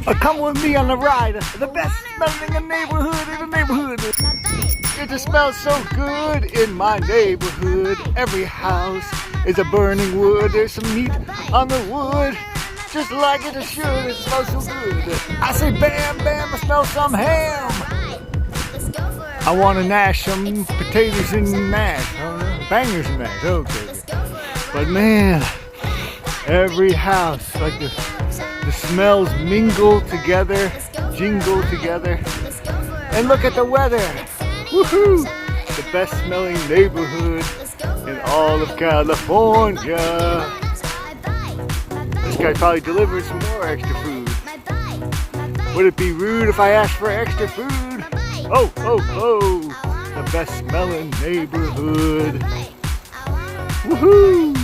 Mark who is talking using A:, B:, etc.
A: Come with me on the ride. The best smelling in the neighborhood. It just smells so good in my neighborhood. Every house is a burning wood. There's some meat on the wood, just like it should. It smells so good. I say bam, bam, I smell some ham. I want to gnash some potatoes and mash. Bangers and mash, okay. But man, every house, like the smells mingle together, jingle together. And look at the weather. Woohoo! The best smelling neighborhood in all of California. This guy probably delivered some more extra food. Would it be rude if I asked for extra food? Oh, oh, oh! The best smelling neighborhood. Woohoo!